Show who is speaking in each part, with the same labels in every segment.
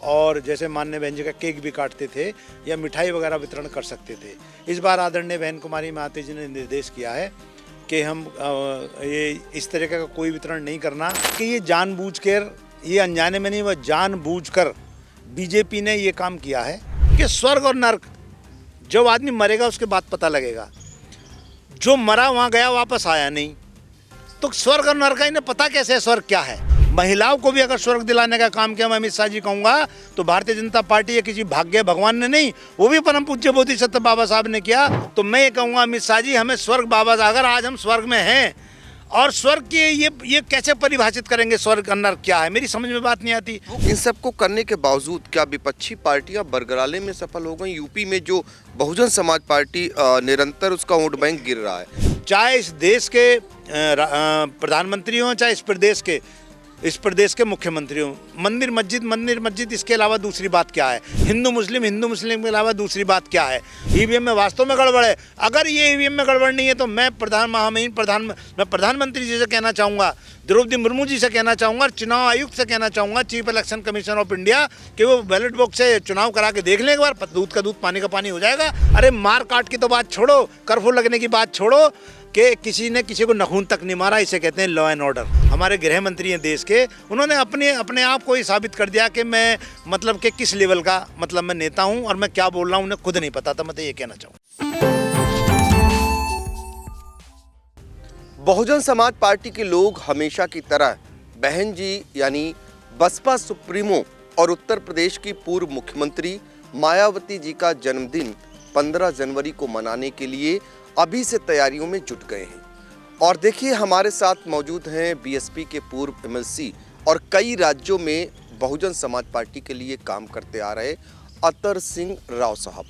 Speaker 1: और जैसे माननीय बहन जी का केक भी काटते थे या मिठाई वगैरह वितरण कर सकते थे। इस बार आदरणीय बहन कुमारी महाते जी ने निर्देश किया है कि हम ये इस तरह का कोई वितरण नहीं करना, कि ये जानबूझकर, ये अनजाने में नहीं, वह जानबूझकर बीजेपी ने ये काम किया है कि स्वर्ग और नर्क जब आदमी मरेगा उसके बाद पता लगेगा। जो मरा वहाँ गया वापस आया नहीं, तो स्वर्ग और नर्क का इन्हें पता कैसे है स्वर्ग क्या है। महिलाओं को भी अगर स्वर्ग दिलाने का काम किया, मैं अमित शाह जी कहूँगा, तो भारतीय जनता पार्टी या किसी भाग्य भगवान ने नहीं, वो भी परम पूज्य बोधिसत्व बाबा साहब ने किया। तो मैं ये कहूँगा अमित शाह जी, हमें स्वर्ग बाबा, अगर आज हम स्वर्ग में हैं और स्वर्ग के ये कैसे परिभाषित करेंगे, स्वर्ग और नर्क क्या है, मेरी समझ में बात नहीं आती।
Speaker 2: इन सबको करने के बावजूद क्या विपक्षी पार्टियां बरगलाने में सफल हो गई? यूपी में जो बहुजन समाज पार्टी निरंतर उसका वोट बैंक गिर रहा है,
Speaker 1: चाहे इस देश के प्रधानमंत्री हों, चाहे इस प्रदेश के मुख्यमंत्री हों, मंदिर मस्जिद इसके अलावा दूसरी बात क्या है, हिंदू मुस्लिम के अलावा दूसरी बात क्या है। ईवीएम में वास्तव में गड़बड़ है। अगर ये ईवीएम में गड़बड़ नहीं है तो मैं प्रधानमंत्री जी से कहना चाहूँगा, द्रौपदी मुर्मू जी से कहना चाहूँगा, चुनाव आयुक्त से कहना चाहूँगा, chief election commission of India, कि वो बैलेट बॉक्स से चुनाव करा के देख लें एक बार, दूध का दूध पानी का पानी हो जाएगा। अरे मार काट की तो बात छोड़ो, कर्फ्यू लगने की बात छोड़ो, कि किसी ने किसी को नखून तक नहीं मारा, इसे कहते हैं लॉ एंड ऑर्डर। हमारे गृह मंत्री हैं देश के, उन्होंने अपने आप को ही साबित कर दिया कि मैं मतलब कि किस लेवल का मैं नेता हूं और मैं क्या बोल रहा हूं उन्हें खुद नहीं पता था। मैं तो ये कहना चाहूँ,
Speaker 2: बहुजन समाज पार्टी के लोग हमेशा की तरह बहन जी यानी बसपा सुप्रीमो और उत्तर प्रदेश की पूर्व मुख्यमंत्री मायावती जी का जन्मदिन 15 जनवरी को मनाने के लिए अभी से तैयारियों में जुट गए हैं। और देखिए, हमारे साथ मौजूद हैं बीएसपी के पूर्व एमएलसी और कई राज्यों में बहुजन समाज पार्टी के लिए काम करते आ रहे अतर सिंह राव साहब।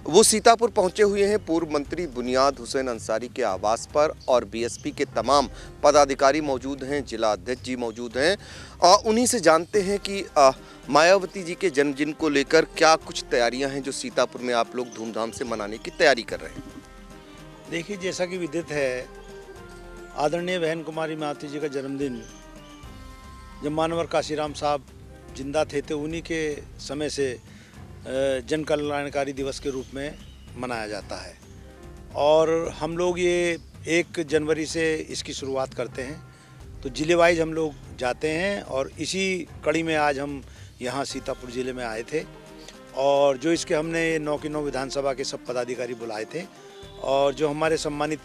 Speaker 2: वो सीतापुर पहुंचे हुए हैं पूर्व मंत्री बुनियाद हुसैन अंसारी के आवास पर, और बीएसपी के तमाम पदाधिकारी मौजूद हैं, जिला अध्यक्ष जी मौजूद हैं। उन्हीं से जानते हैं कि मायावती जी के जन्मदिन को लेकर क्या कुछ तैयारियां हैं जो सीतापुर में आप लोग धूमधाम से मनाने की तैयारी कर रहे हैं।
Speaker 1: देखिए, जैसा कि विदित है, आदरणीय बहन कुमारी मायावती जी का जन्मदिन जब मानवर काशीराम साहब जिंदा थे तो उन्हीं के समय से जन कल्याणकारी दिवस के रूप में मनाया जाता है। और हम लोग ये 1 जनवरी से इसकी शुरुआत करते हैं, तो जिले वाइज हम लोग जाते हैं। और इसी कड़ी में आज हम यहाँ सीतापुर ज़िले में आए थे, और जो इसके हमने 9 की 9 विधानसभा के सब पदाधिकारी बुलाए थे, और जो हमारे सम्मानित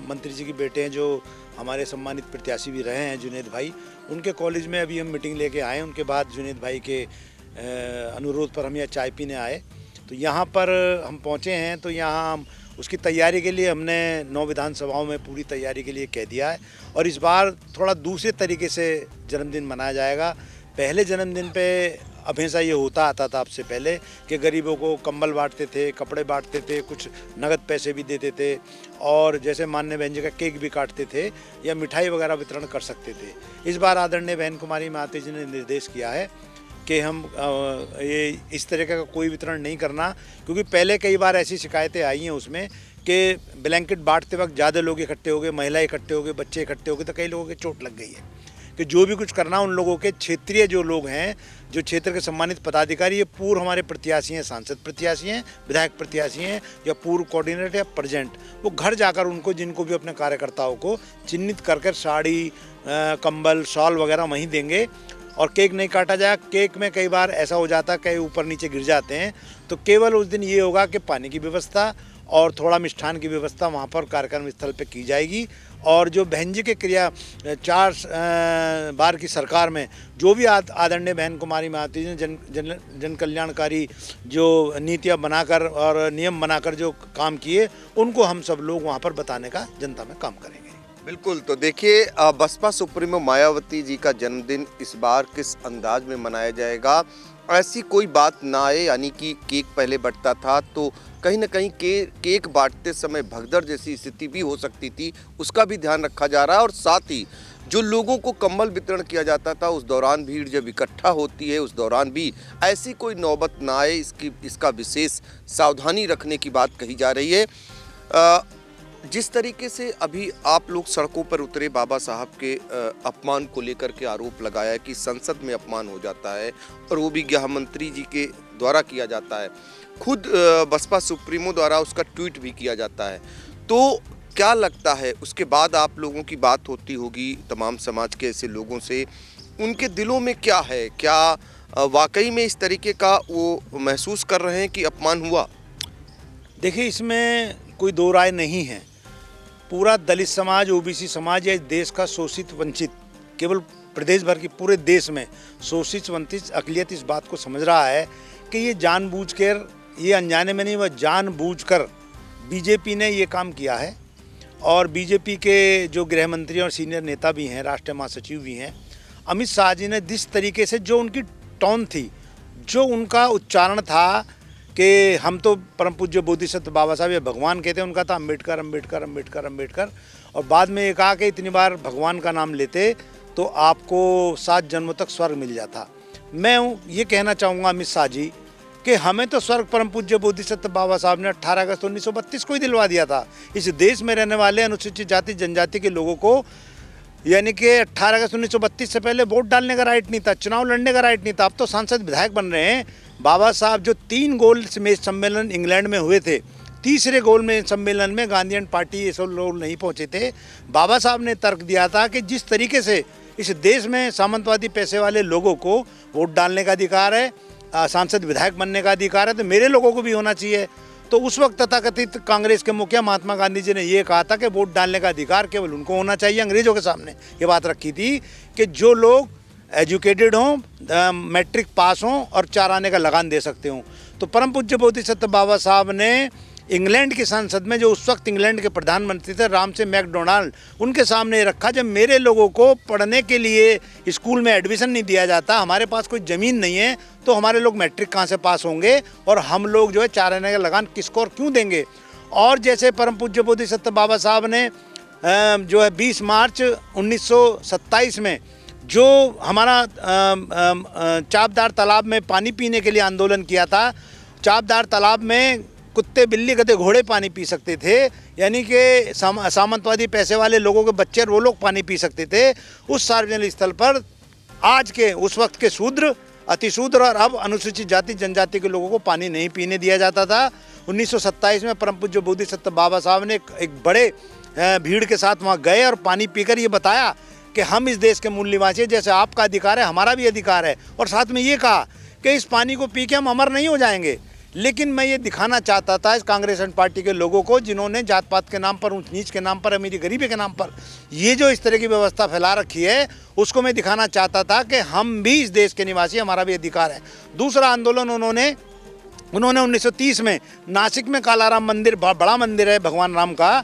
Speaker 1: मंत्री जी के बेटे हैं, जो हमारे सम्मानित प्रत्याशी भी रहे हैं, जुनेद भाई, उनके कॉलेज में अभी हम मीटिंग लेके आए। उनके बाद जुनेद भाई के अनुरोध पर हम यहाँ चाय पीने आए, तो यहाँ पर हम पहुँचे हैं। तो यहाँ हम उसकी तैयारी के लिए हमने 9 विधानसभाओं में पूरी तैयारी के लिए कह दिया है। और इस बार थोड़ा दूसरे तरीके से जन्मदिन मनाया जाएगा। पहले जन्मदिन पे हमेशा ये होता आता था आपसे पहले कि गरीबों को कंबल बांटते थे, कपड़े बांटते थे, कुछ नगद पैसे भी देते थे, और जैसे माननीय बहन जी का केक भी काटते थे या मिठाई वगैरह वितरण कर सकते थे। इस बार आदरणीय बहन कुमारी महाते जी ने निर्देश किया है कि हम ये इस तरह का कोई वितरण नहीं करना, क्योंकि पहले कई बार ऐसी शिकायतें आई हैं उसमें कि ब्लैंकेट बांटते वक्त ज़्यादा लोग इकट्ठे हो गए, महिला इकट्ठे हो गए, बच्चे इकट्ठे हो गए, तो कई लोगों के चोट लग गई है। कि जो भी कुछ करना उन लोगों के क्षेत्रीय जो लोग हैं, जो क्षेत्र के सम्मानित पदाधिकारी, ये पूर्व हमारे प्रत्याशी हैं, सांसद प्रत्याशी हैं, विधायक प्रत्याशी हैं, या पूर्व कोऑर्डिनेटर या प्रेजेंट, वो घर जाकर उनको, जिनको भी अपने कार्यकर्ताओं को चिन्हित कर साड़ी, कंबल, शॉल वगैरह वहीं देंगे। और केक नहीं काटा जाए। केक में कई बार ऐसा हो जाता है, कई ऊपर नीचे गिर जाते हैं, तो केवल उस दिन ये होगा कि पानी की व्यवस्था और थोड़ा मिष्ठान की व्यवस्था वहाँ पर कार्यक्रम स्थल पे की जाएगी। और जो बहन जी के क्रिया 4 बार की सरकार में जो भी आदरणीय बहन कुमारी मायावती जी ने जन कल्याणकारी जो नीतियाँ बनाकर और नियम बनाकर जो काम किए, उनको हम सब लोग वहाँ पर बताने का जनता में काम करेंगे।
Speaker 2: बिल्कुल। तो देखिए, बसपा सुप्रीमो मायावती जी का जन्मदिन इस बार किस अंदाज में मनाया जाएगा, ऐसी कोई बात ना आए, यानी कि केक पहले बंटता था तो कहीं ना कहीं केक बांटते समय भगदड़ जैसी स्थिति भी हो सकती थी, उसका भी ध्यान रखा जा रहा है। और साथ ही जो लोगों को कंबल वितरण किया जाता था, उस दौरान भीड़ जब इकट्ठा होती है, उस दौरान भी ऐसी कोई नौबत ना आए, इसका विशेष सावधानी रखने की बात कही जा रही है। जिस तरीके से अभी आप लोग सड़कों पर उतरे, बाबा साहब के अपमान को लेकर के आरोप लगाया कि संसद में अपमान हो जाता है और वो भी गृह मंत्री जी के द्वारा किया जाता है, खुद बसपा सुप्रीमो द्वारा उसका ट्वीट भी किया जाता है, तो क्या लगता है उसके बाद आप लोगों की बात होती होगी तमाम समाज के ऐसे लोगों से, उनके दिलों में क्या है, क्या वाकई में इस तरीके का वो महसूस कर रहे हैं कि अपमान हुआ?
Speaker 1: देखिए, इसमें कोई दो राय नहीं है। पूरा दलित समाज, ओबीसी समाज या देश का शोषित वंचित, केवल प्रदेश भर की, पूरे देश में शोषित वंचित अक़लियत इस बात को समझ रहा है कि ये जानबूझकर, ये अनजाने में नहीं, वह जानबूझकर बीजेपी ने ये काम किया है। और बीजेपी के जो गृह मंत्री और सीनियर नेता भी हैं, राष्ट्रीय महासचिव भी हैं, अमित शाह जी ने जिस तरीके से, जो उनकी टोन थी, जो उनका उच्चारण था कि हम तो परम पूज्य बोधिसत्व बाबा साहब या भगवान कहते हैं, उनका था अम्बेडकर अम्बेडकर अम्बेडकर अम्बेडकर, और बाद में ये कहा कि इतनी बार भगवान का नाम लेते तो आपको 7 जन्मों तक स्वर्ग मिल जाता। मैं ये कहना चाहूँगा अमित शाह जी कि हमें तो स्वर्ग परम पूज्य बोधिसत्व बाबा साहब ने 18 अगस्त 1932 को ही दिलवा दिया था। इस देश में रहने वाले अनुसूचित जाति जनजाति के लोगों को, यानी कि 18 अगस्त 1932 से पहले वोट डालने का राइट नहीं था, चुनाव लड़ने का राइट नहीं था। अब तो सांसद विधायक बन रहे हैं। बाबा साहब जो 3 गोल में सम्मेलन इंग्लैंड में हुए थे, तीसरे गोल में सम्मेलन में गांधीयन पार्टी ये सब लोग नहीं पहुंचे थे। बाबा साहब ने तर्क दिया था कि जिस तरीके से इस देश में सामंतवादी पैसे वाले लोगों को वोट डालने का अधिकार है, सांसद विधायक बनने का अधिकार है, तो मेरे लोगों को भी होना चाहिए। तो उस वक्त तथाकथित कांग्रेस के मुखिया महात्मा गांधी जी ने ये कहा था कि वोट डालने का अधिकार केवल उनको होना चाहिए। अंग्रेजों के सामने ये बात रखी थी कि जो लोग एजुकेटेड हों, मैट्रिक पास हों और 4 आने का लगान दे सकते हों। तो परम पूज्य बोधिसत्व बाबा साहब ने इंग्लैंड की संसद में, जो उस वक्त इंग्लैंड के प्रधानमंत्री थे रामसे मैकडोनाल्ड, उनके सामने रखा, जब मेरे लोगों को पढ़ने के लिए स्कूल में एडमिशन नहीं दिया जाता, हमारे पास कोई ज़मीन नहीं है, तो हमारे लोग मैट्रिक कहाँ से पास होंगे, और हम लोग जो है 4 आने का लगान किसको और क्यों देंगे। और जैसे परम पूज्य बोधिसत्व बाबा साहब ने जो है 20 मार्च 1927 में जो हमारा चापदार तालाब में पानी पीने के लिए आंदोलन किया था, चापदार तालाब में कुत्ते, बिल्ली, गधे, घोड़े पानी पी सकते थे, यानी कि सामंतवादी पैसे वाले लोगों के बच्चे वो लोग पानी पी सकते थे। उस सार्वजनिक स्थल पर आज के, उस वक्त के शूद्र, अतिशूद्र और अब अनुसूचित जाति जनजाति के लोगों को पानी नहीं पीने दिया जाता था। 1927 में परम पूज्य बोधिसत्व बाबा साहब ने एक बड़े भीड़ के साथ वहाँ गए और पानी पीकर ये बताया कि हम इस देश के मूल निवासी हैं, जैसे आपका अधिकार है हमारा भी अधिकार है। और साथ में ये कहा कि इस पानी को पी के हम अमर नहीं हो जाएंगे। लेकिन मैं ये दिखाना चाहता था इस कांग्रेस पार्टी के लोगों को, जिन्होंने जात पात के नाम पर, ऊंच नीच के नाम पर, अमीरी गरीबी के नाम पर ये जो इस तरह की व्यवस्था फैला रखी है, उसको मैं दिखाना चाहता था कि हम भी इस देश के निवासी, हमारा भी अधिकार है। दूसरा आंदोलन उन्होंने 1930 में नासिक में कालाराम मंदिर, बड़ा मंदिर है भगवान राम का,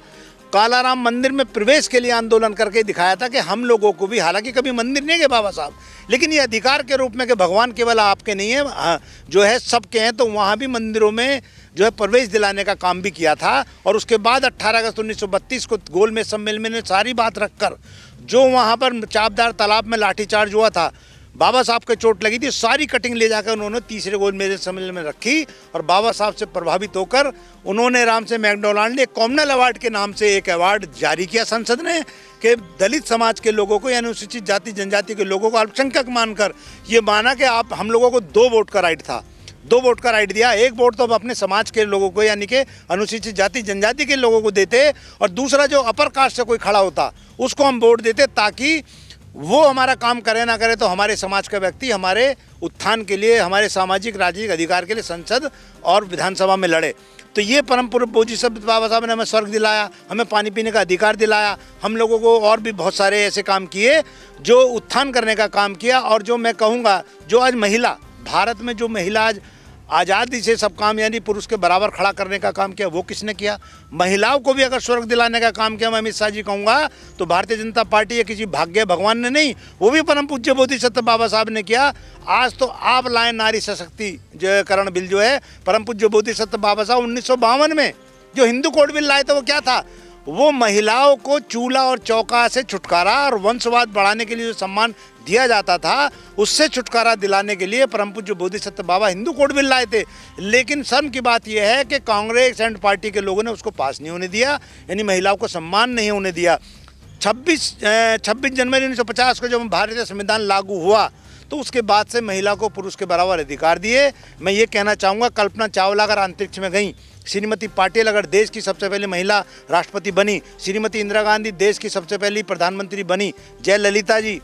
Speaker 1: कालाराम मंदिर में प्रवेश के लिए आंदोलन करके दिखाया था कि हम लोगों को भी, हालांकि कभी मंदिर नहीं गए बाबा साहब, लेकिन ये अधिकार के रूप में कि भगवान केवल आपके नहीं है, जो है सबके हैं, तो वहाँ भी मंदिरों में जो है प्रवेश दिलाने का काम भी किया था। और उसके बाद 18 अगस्त 1932 को गोल में सम्मेलन में सारी बात रखकर, जो वहाँ पर चापदार तालाब में लाठीचार्ज हुआ था, बाबा साहब के चोट लगी थी, सारी कटिंग ले जाकर उन्होंने तीसरे गोल मेरे सम्मेलन में रखी। और बाबा साहब से प्रभावित होकर उन्होंने रामसे मैकडोनाल्ड ने कॉमनल अवार्ड के नाम से एक अवार्ड जारी किया संसद ने, कि दलित समाज के लोगों को, यानी अनुसूचित जाति जनजाति के लोगों को अल्पसंख्यक मानकर ये माना कि आप, हम लोगों को 2 वोट का राइट था, 2 वोट का राइट दिया। 1 वोट तो अब अपने समाज के लोगों को, यानी कि अनुसूचित जाति जनजाति के लोगों को देते, और दूसरा जो अपर कास्ट से कोई खड़ा होता उसको हम वोट देते, ताकि वो हमारा काम करे ना करे तो हमारे समाज का व्यक्ति हमारे उत्थान के लिए, हमारे सामाजिक राजनीतिक अधिकार के लिए संसद और विधानसभा में लड़े। तो ये परम पूज्य बोधिसत्व बाबा साहब ने हमें स्वर्ग दिलाया, हमें पानी पीने का अधिकार दिलाया, हम लोगों को और भी बहुत सारे ऐसे काम किए जो उत्थान करने का काम किया। और जो मैं कहूँगा, जो आज महिला, भारत में जो महिला आज आज़ादी से सब काम, यानी पुरुष के बराबर खड़ा करने का काम किया, वो किसने किया? महिलाओं को भी अगर स्वर्ग दिलाने का काम किया, मैं अमित शाह जी कहूँगा, तो भारतीय जनता पार्टी या किसी भाग्य भगवान ने नहीं, वो भी परम पूज्य बोधिसत्व बाबा साहब ने किया। आज तो आप लाए नारी सशक्तिकरण बिल, जो है परम पूज्य बोधिसत्व बाबा साहब 1952 में जो हिंदू कोड बिल लाए थे, वो क्या था? वो महिलाओं को चूल्हा और चौका से छुटकारा और वंशवाद बढ़ाने के लिए जो सम्मान दिया जाता था उससे छुटकारा दिलाने के लिए परम पूज्य बोधिसत्व बाबा हिंदू कोड बिल लाए थे। लेकिन शर्म की बात यह है कि कांग्रेस एंड पार्टी के लोगों ने उसको पास नहीं होने दिया, यानी महिलाओं को सम्मान नहीं होने दिया। 26 जनवरी 1950 को जब भारतीय संविधान लागू हुआ तो उसके बाद से महिला को पुरुष के बराबर अधिकार दिए। मैं ये कहना चाहूँगा, कल्पना चावला अगर अंतरिक्ष में गई, श्रीमती पाटिल अगर देश की सबसे पहली महिला राष्ट्रपति बनी, श्रीमती इंदिरा गांधी देश की सबसे पहली प्रधानमंत्री बनी, जयललिता जी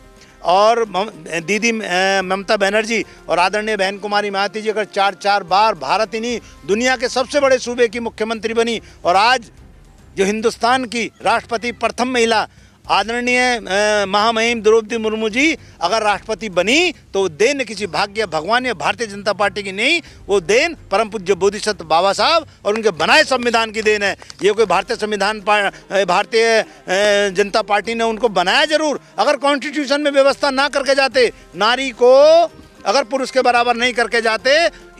Speaker 1: और दीदी ममता बनर्जी और आदरणीय बहन कुमारी मायावती जी अगर 4 बार भारत ही नहीं दुनिया के सबसे बड़े सूबे की मुख्यमंत्री बनी, और आज जो हिंदुस्तान की राष्ट्रपति प्रथम महिला आदरणीय महामहिम द्रौपदी मुर्मू जी अगर राष्ट्रपति बनी तो वो देन किसी भाग्य भगवान या भारतीय जनता पार्टी की नहीं, वो देन परम पूज्य बोधिसत्व बाबा साहब और उनके बनाए संविधान की देन है। ये कोई भारतीय जनता पार्टी ने उनको बनाया जरूर, अगर कॉन्स्टिट्यूशन में व्यवस्था ना करके जाते, नारी को अगर पुरुष के बराबर नहीं करके जाते,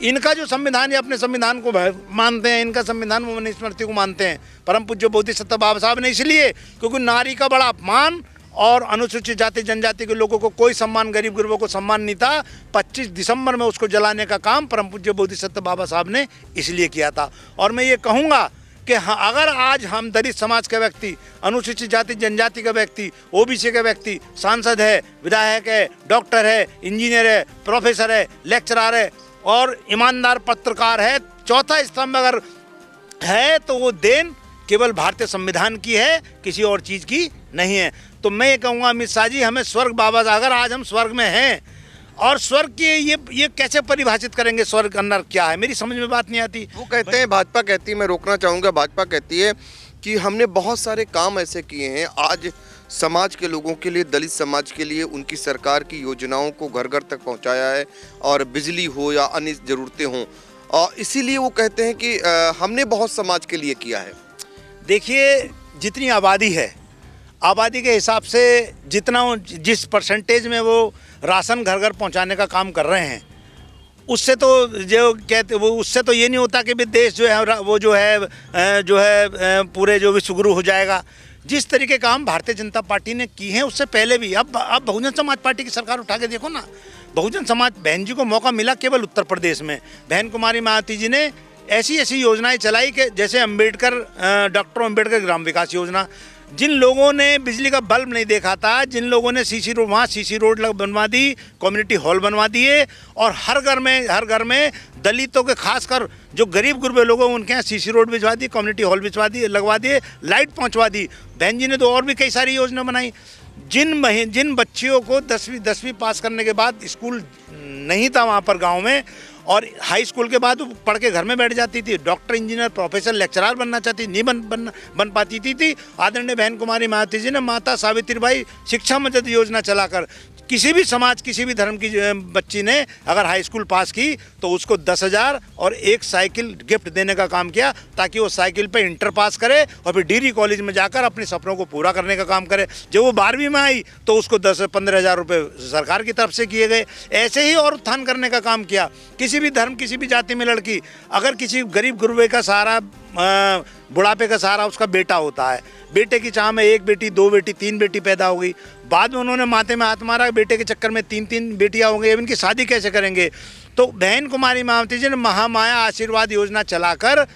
Speaker 1: इनका जो संविधान ये अपने संविधान को मानते हैं, इनका संविधान वो मनुस्मृति को मानते हैं परम पूज्य बोधिसत्व बाबा साहब ने, इसलिए क्योंकि नारी का बड़ा अपमान और अनुसूचित जाति जनजाति के लोगों को कोई सम्मान, गरीब गुरबों को सम्मान नहीं था। 25 दिसंबर में उसको जलाने का काम परम पूज्य बोधिसत्व बाबा साहब ने इसलिए किया था। और मैं ये कहूँगा कि हाँ, अगर आज हम दलित समाज के व्यक्ति, अनुसूचित जाति जनजाति का व्यक्ति, ओबीसी का व्यक्ति सांसद है, विधायक है, डॉक्टर है, इंजीनियर है, प्रोफेसर है, लेक्चरर है और ईमानदार पत्रकार है, चौथा स्तंभ अगर है तो वो देन केवल भारतीय संविधान की है, किसी और चीज़ की नहीं है। तो मैं ये कहूँगा अमित शाह जी, हमें स्वर्ग बाबा, अगर आज हम स्वर्ग में हैं और स्वर्ग के ये कैसे परिभाषित करेंगे, स्वर्ग अंदर क्या है, मेरी समझ में बात नहीं आती।
Speaker 2: वो कहते हैं, भाजपा कहती है, मैं रोकना चाहूँगा, भाजपा कहती है कि हमने बहुत सारे काम ऐसे किए हैं आज समाज के लोगों के लिए, दलित समाज के लिए, उनकी सरकार की योजनाओं को घर घर तक पहुँचाया है, और बिजली हो या अन्य ज़रूरतें हों, और इसीलिए वो कहते हैं कि हमने बहुत समाज के लिए किया है।
Speaker 1: देखिए, जितनी आबादी है, आबादी के हिसाब से जिस परसेंटेज में वो राशन घर घर पहुंचाने का काम कर रहे हैं, उससे तो जो कहते वो उससे तो ये नहीं होता कि भी देश जो है वो जो है पूरे जो विश्वगुरु हो जाएगा। जिस तरीके काम भारतीय जनता पार्टी ने की है उससे पहले भी, अब बहुजन समाज पार्टी की सरकार उठा के देखो ना, बहुजन समाज, बहन जी को मौका मिला केवल उत्तर प्रदेश में, बहन कुमारी मायावती जी ने ऐसी योजनाएं चलाई कि जैसे डॉक्टर अम्बेडकर ग्राम विकास योजना, जिन लोगों ने बिजली का बल्ब नहीं देखा था, जिन लोगों ने सीसी रोड बनवा दी, कम्युनिटी हॉल बनवा दिए, और हर घर में दलितों के खासकर जो गरीब गुरबे लोग हैं उनके यहाँ सीसी रोड भिजवा दी, कम्युनिटी हॉल लगवा दिए, लाइट पहुंचवा दी। बहन जी ने तो और भी कई सारी योजना बनाई। जिन बच्चियों को 10वीं पास करने के बाद स्कूल नहीं था वहाँ पर गाँव में, और हाई स्कूल के बाद वो पढ़ के घर में बैठ जाती थी, डॉक्टर, इंजीनियर, प्रोफेसर, लेक्चरर बनना चाहती, नहीं बन पाती थी, आदरणीय बहन कुमारी मायावती जी ने माता सावित्रीबाई शिक्षा मदद योजना चलाकर किसी भी समाज, किसी भी धर्म की बच्ची ने अगर हाई स्कूल पास की तो उसको 10,000 और एक साइकिल गिफ्ट देने का काम किया, ताकि वो साइकिल पे इंटर पास करे और फिर डिग्री कॉलेज में जाकर अपने सपनों को पूरा करने का काम करे। जब वो 12वीं में आई तो उसको 10-15,000 रुपये सरकार की तरफ से किए गए। ऐसे ही और उत्थान करने का काम किया। किसी भी धर्म, किसी भी जाति में लड़की अगर किसी गरीब गुरबे का सहारा, बुढ़ापे का सहारा उसका बेटा होता है, बेटे की चाह में 1 बेटी, 2 बेटी, 3 बेटी पैदा हो गई, बाद में उन्होंने माथे में हाथ मारा, बेटे के चक्कर में 3 बेटियां हो गई, अब इनकी शादी कैसे करेंगे। तो बहन कुमारी मायावती जी ने महामाया आशीर्वाद योजना चलाकर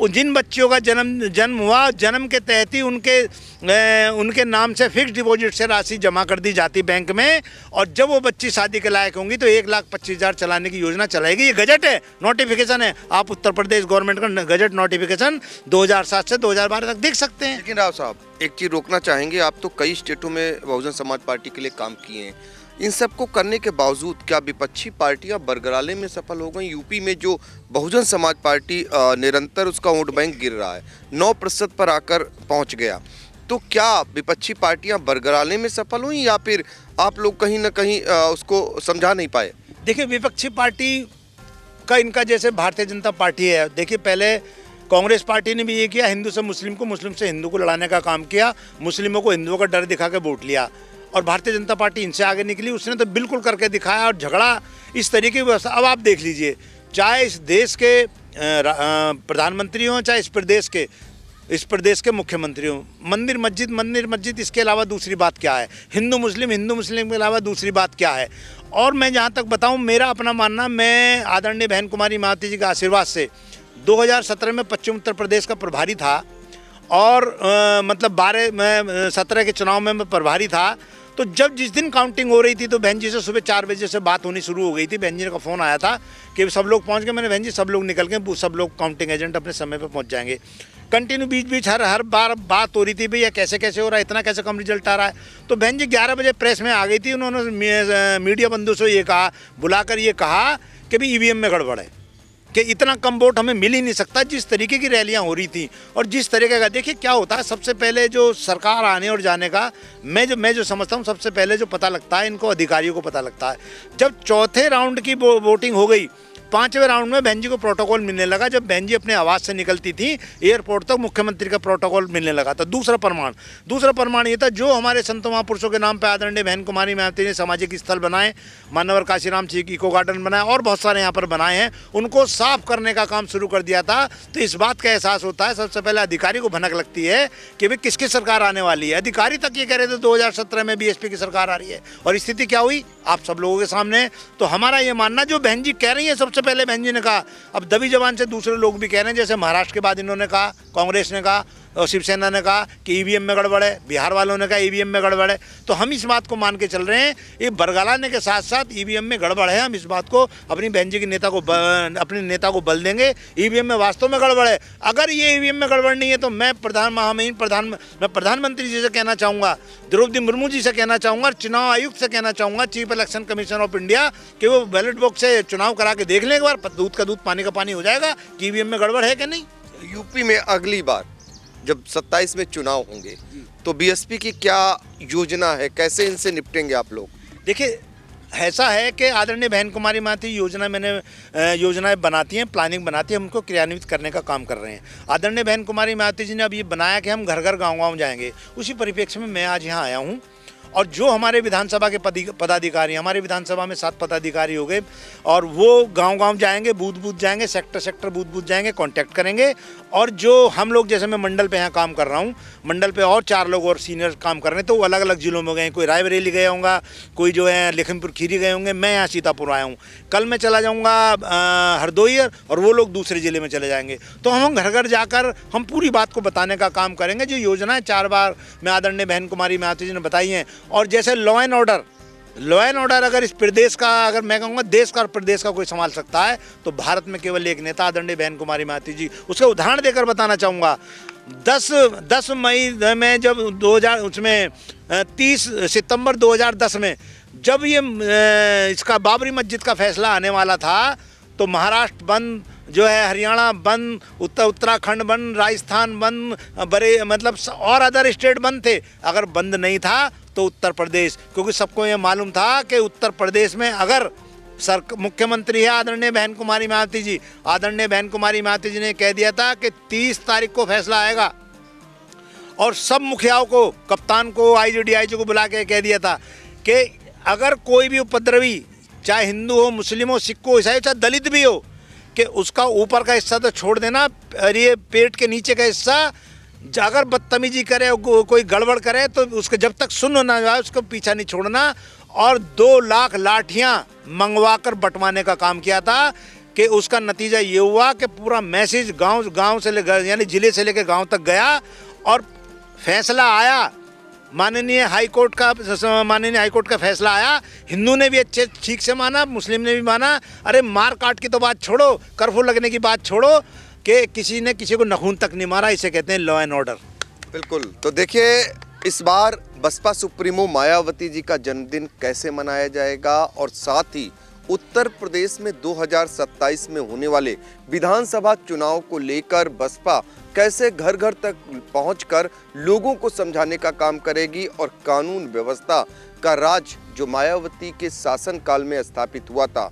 Speaker 1: जिन बच्चियों का जन्म हुआ, जन्म के तहत ही उनके नाम से फिक्स डिपॉजिट से राशि जमा कर दी जाती बैंक में, और जब वो बच्ची शादी के लायक होंगी तो 1,25,000 चलाने की योजना चलाएगी। ये गजट है, नोटिफिकेशन है, आप उत्तर प्रदेश गवर्नमेंट का गजट नोटिफिकेशन 2007 से 2012 तक देख सकते हैं।
Speaker 2: लेकिन राव साहब, एक चीज़ रोकना चाहेंगे, आप तो कई स्टेटों में बहुजन समाज पार्टी के लिए काम किए हैं, इन सब को करने के बावजूद क्या विपक्षी पार्टियां बरगलाने में सफल हो गई? यूपी में जो बहुजन समाज पार्टी निरंतर उसका वोट बैंक गिर रहा है, 9% पर आकर पहुंच गया, तो क्या विपक्षी पार्टियां बरगलाने में सफल हुई या फिर आप लोग कहीं ना कहीं उसको समझा नहीं पाए?
Speaker 1: देखिए, विपक्षी पार्टी का इनका जैसे भारतीय जनता पार्टी है, देखिए पहले कांग्रेस पार्टी ने भी ये किया, हिंदू से मुस्लिम को, मुस्लिम से हिंदू को लड़ाने का काम किया, मुस्लिमों को हिंदुओं का डर दिखा के वोट लिया, और भारतीय जनता पार्टी इनसे आगे निकली, उसने तो बिल्कुल करके दिखाया, और झगड़ा इस तरीके की व्यवस्था। अब आप देख लीजिए, चाहे इस देश के प्रधानमंत्री हों, चाहे इस प्रदेश के, इस प्रदेश के मुख्यमंत्री हूँ। मंदिर मस्जिद इसके अलावा दूसरी बात क्या है? हिंदू मुस्लिम के अलावा दूसरी बात क्या है? और मैं जहाँ तक बताऊँ, मेरा अपना मानना, मैं आदरणीय बहन कुमारी मायावती जी के आशीर्वाद से 2017 में पश्चिम उत्तर प्रदेश का प्रभारी था और मतलब 17 के चुनाव में मैं प्रभारी था। तो जब जिस दिन काउंटिंग हो रही थी तो बहन जी से सुबह 4 बजे से बात होनी शुरू हो गई थी। बहन जी का फ़ोन आया था कि सब लोग पहुंच गए। मैंने बहन जी सब लोग निकल गए, सब लोग काउंटिंग एजेंट अपने समय पे पहुंच जाएंगे। कंटिन्यू बीच हर बार बात हो रही थी, भैया कैसे हो रहा है, इतना कैसे कम रिजल्ट आ रहा है। तो बहन जी 11 बजे प्रेस में आ गई थी। उन्होंने मीडिया बंधु से ये कहा, बुलाकर ये कहा कि भाई ईवीएम में गड़बड़ है, कि इतना कम वोट हमें मिल ही नहीं सकता। जिस तरीके की रैलियां हो रही थी और जिस तरीके का, देखिए क्या होता है, सबसे पहले जो सरकार आने और जाने का मैं जो समझता हूं, सबसे पहले जो पता लगता है इनको अधिकारियों को पता लगता है। जब चौथे राउंड की वोटिंग हो गई, 5वें राउंड में बहन जी को प्रोटोकॉल मिलने लगा। जब बहन जी अपने आवास से निकलती थी एयरपोर्ट तक, मुख्यमंत्री का प्रोटोकॉल मिलने लगा था। दूसरा प्रमाण ये था, जो हमारे संत महापुरुषों के नाम पे आदरणीय बहन कुमारी मायावती ने सामाजिक स्थल बनाए, मानवर काशीराम जी इको गार्डन बनाया और बहुत सारे यहाँ पर बनाए हैं, उनको साफ करने का काम शुरू कर दिया था। तो इस बात का एहसास होता है, सबसे पहले अधिकारी को भनक लगती है कि भाई किसकी सरकार आने वाली है। अधिकारी तक ये कह रहे थे 2017 में बीएसपी की सरकार आ रही है, और स्थिति क्या हुई आप सब लोगों के सामने। तो हमारा ये मानना, जो बहन जी कह रही है, सबसे पहले बहन जी ने कहा, अब दबी जबान से दूसरे लोग भी कह रहे हैं, जैसे महाराष्ट्र के बाद इन्होंने कहा, कांग्रेस ने कहा और शिवसेना ने कहा कि ईवीएम में गड़बड़ है, बिहार वालों ने कहा ईवीएम में गड़बड़ है। तो हम इस बात को मान के चल रहे हैं, ये बरगलाने के साथ साथ ईवीएम में गड़बड़ है। हम इस बात को अपनी बहन जी के अपने नेता को बल देंगे, ईवीएम में वास्तव में गड़बड़ है। अगर ये ईवीएम में गड़बड़ नहीं है तो मैं प्रधानमंत्री जी से कहना चाहूँगा, द्रौपदी मुर्मू जी से कहना चाहूँगा, चुनाव आयुक्त से कहना चाहूँगा, chief election commission of India, कि वो बैलेट बॉक्स से चुनाव करा के देख लें एक बार, दूध का दूध पानी का पानी हो जाएगा कि ईवीएम में गड़बड़ है कि नहीं।
Speaker 2: यूपी में अगली बार जब 27 में चुनाव होंगे तो बीएसपी की क्या योजना है, कैसे इनसे निपटेंगे आप लोग?
Speaker 1: देखिए, ऐसा है कि आदरणीय बहन कुमारी मायावती योजनाएं बनाती हैं, प्लानिंग बनाती हैं, हम उनको क्रियान्वित करने का काम कर रहे हैं। आदरणीय बहन कुमारी मायावती जी ने अब ये बनाया कि हम घर घर गाँव जाएंगे। उसी परिप्रेक्ष्य में मैं आज यहाँ आया हूँ, और जो हमारे विधानसभा के पदाधिकारी, हमारे विधानसभा में 7 पदाधिकारी हो गए, और वो गांव जाएंगे, बूथ जाएंगे, सेक्टर बूथ जाएंगे, कांटेक्ट करेंगे। और जो हम लोग, जैसे मैं मंडल पे यहाँ काम कर रहा हूँ, मंडल पे और 4 लोग और सीनियर काम कर रहे हैं, तो वो अलग अलग जिलों में गए, कोई रायबरेली गया होगा, कोई जो है लखीमपुर खीरी गए होंगे, मैं यहाँ सीतापुर आया हूँ। कल मैं चला जाऊँगा हरदोई, और वो लोग दूसरे ज़िले में चले जाएंगे। तो हम घर घर जाकर हम पूरी बात को बताने का काम करेंगे। जो योजनाएँ 4 बार में आदरणीय बहन कुमारी मायावती जी ने बताई हैं, और जैसे लॉ एंड ऑर्डर अगर इस प्रदेश का, अगर मैं कहूँगा देश का और प्रदेश का कोई संभाल सकता है तो भारत में केवल एक नेता आदरणीय बहन कुमारी मायावती जी। उसका उदाहरण देकर बताना चाहूँगा, 10 मई में जब 30 सितंबर 2010 में जब ये इसका बाबरी मस्जिद का फैसला आने वाला था, तो महाराष्ट्र बंद जो है, हरियाणा बंद, उत्तराखंड बंद, राजस्थान बंद, मतलब और अदर स्टेट बंद थे। अगर बंद नहीं था तो उत्तर प्रदेश, क्योंकि सबको ये मालूम था कि उत्तर प्रदेश में अगर मुख्यमंत्री है आदरणीय बहन कुमारी मायावती जी, आदरणीय बहन कुमारी मायावती जी ने कह दिया था कि 30 तारीख को फैसला आएगा, और सब मुखियाओं को, कप्तान को, आईजी को बुला के कह दिया था कि अगर कोई भी उपद्रवी, चाहे हिंदू हो, मुस्लिम हो, सिख हो, ईसाई, चाहे दलित भी हो, कि उसका ऊपर का हिस्सा तो छोड़ देना, और ये पेट के नीचे का हिस्सा अगर बदतमीजी करे, कोई गड़बड़ करे, तो उसको जब तक सुन ना जाए उसको पीछा नहीं छोड़ना। और 2 लाख लाठियां मंगवाकर बंटवाने का काम किया था, कि उसका नतीजा ये हुआ कि पूरा मैसेज गांव से लेकर, यानी जिले से लेकर गांव तक गया, और फैसला आया। माननीय हाईकोर्ट का फैसला आया। हिंदू ने भी अच्छे ठीक से माना, मुस्लिम ने भी माना। अरे मार काट की तो बात छोड़ो, कर्फ्यू लगने की बात छोड़ो, कि किसी ने किसी को नखून तक नहीं मारा। इसे कहते हैं लॉ एंड ऑर्डर।
Speaker 2: बिल्कुल। तो देखिए, इस बार बसपा सुप्रीमो मायावती जी का जन्मदिन कैसे मनाया जाएगा, और साथ ही उत्तर प्रदेश में 2027 में होने वाले विधानसभा चुनाव को लेकर बसपा कैसे घर घर तक पहुंचकर लोगों को समझाने का काम करेगी, और कानून व्यवस्था का राज जो मायावती के शासनकाल में स्थापित हुआ था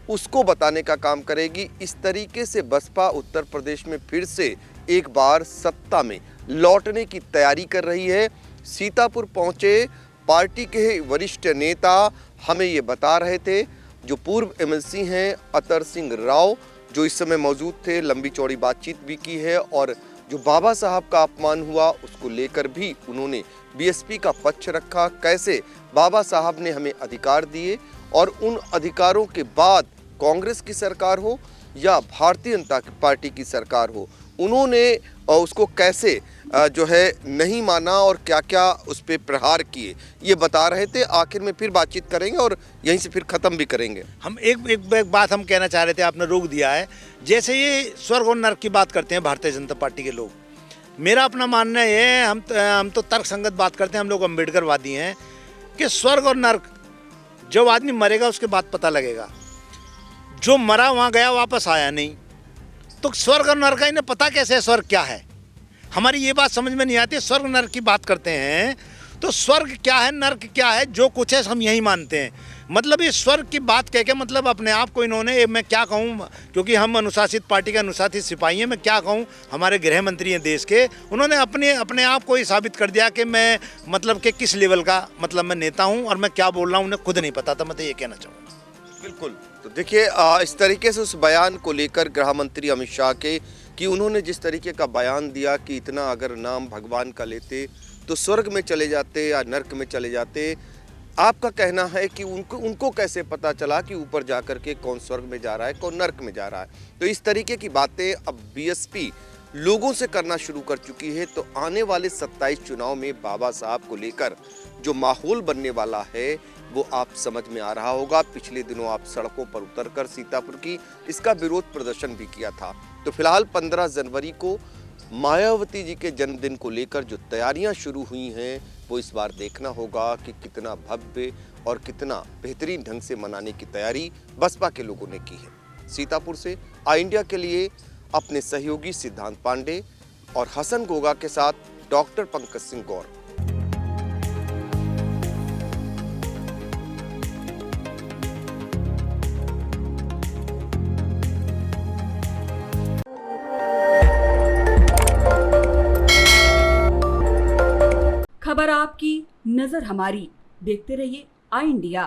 Speaker 2: उसको बताने का काम करेगी। इस तरीके से बसपा उत्तर प्रदेश में फिर से एक बार सत्ता में लौटने की तैयारी कर रही है। सीतापुर पहुंचे पार्टी के वरिष्ठ नेता हमें ये बता रहे थे, जो पूर्व एमएलसी हैं अतर सिंह राव, जो इस समय मौजूद थे, लंबी चौड़ी बातचीत भी की है, और जो बाबा साहब का अपमान हुआ उसको लेकर भी उन्होंने बीएसपी का पक्ष रखा। कैसे बाबा साहब ने हमें अधिकार दिए और उन अधिकारों के बाद कांग्रेस की सरकार हो या भारतीय जनता पार्टी की सरकार हो, उन्होंने उसको कैसे जो है नहीं माना और क्या क्या उस पर प्रहार किए, ये बता रहे थे। आखिर में फिर बातचीत करेंगे और यहीं से फिर ख़त्म भी करेंगे।
Speaker 1: हम एक बात हम कहना चाह रहे थे, आपने रोक दिया है। जैसे ये स्वर्ग और नर्क की बात करते हैं भारतीय जनता पार्टी के लोग, मेरा अपना मानना ये है, हम तो तर्कसंगत बात करते हैं, हम लोग अम्बेडकरवादी हैं कि स्वर्ग और नर्क जब आदमी मरेगा उसके बाद पता लगेगा। जो मरा वहाँ गया वापस आया नहीं, तो स्वर्ग और नर्क का इन्हें पता कैसे है स्वर्ग क्या है? हमारी ये बात समझ में नहीं आती। स्वर्ग नर्क की बात करते हैं तो स्वर्ग क्या है, नर्क क्या है, जो कुछ है हम यही मानते हैं। मतलब ये स्वर्ग की बात कह के मतलब अपने आप को इन्होंने, मैं क्या कहूँ, क्योंकि हम अनुशासित पार्टी के अनुशासित सिपाही हैं, मैं क्या कहूँ, हमारे गृह मंत्री हैं देश के, उन्होंने अपने आप को ही साबित कर दिया कि मैं मतलब कि किस लेवल का मतलब मैं नेता हूँ और मैं क्या बोल रहा हूँ उन्हें खुद नहीं पता था। मैं तो ये कहना चाहूँगा।
Speaker 2: बिल्कुल। तो देखिए इस तरीके से उस बयान को लेकर गृह मंत्री अमित शाह के, कि उन्होंने जिस तरीके का बयान दिया कि इतना अगर नाम भगवान का लेते तो स्वर्ग में चले जाते या नर्क में चले जाते। आपका कहना है कि उनको कैसे पता चला कि ऊपर जाकर के कौन स्वर्ग में जा रहा है, कौन नर्क में जा रहा है? तो इस तरीके की बातें अब बीएसपी लोगों से करना शुरू कर चुकी है। तो आने वाले 27 चुनाव में बाबा साहब को लेकर जो माहौल बनने वाला है वो आप समझ में आ रहा होगा। पिछले दिनों आप सड़कों पर उतरकर सीतापुर की इसका विरोध प्रदर्शन भी किया था। तो फिलहाल 15 जनवरी को मायावती जी के जन्मदिन को लेकर जो तैयारियां शुरू हुई हैं वो इस बार देखना होगा कि कितना भव्य और कितना बेहतरीन ढंग से मनाने की तैयारी बसपा के लोगों ने की है। सीतापुर से आई इंडिया के लिए अपने सहयोगी सिद्धांत पांडे और हसन गोगा के साथ डॉक्टर पंकज सिंह गौर।
Speaker 3: खबर आपकी, नजर हमारी। देखते रहिए आई इंडिया।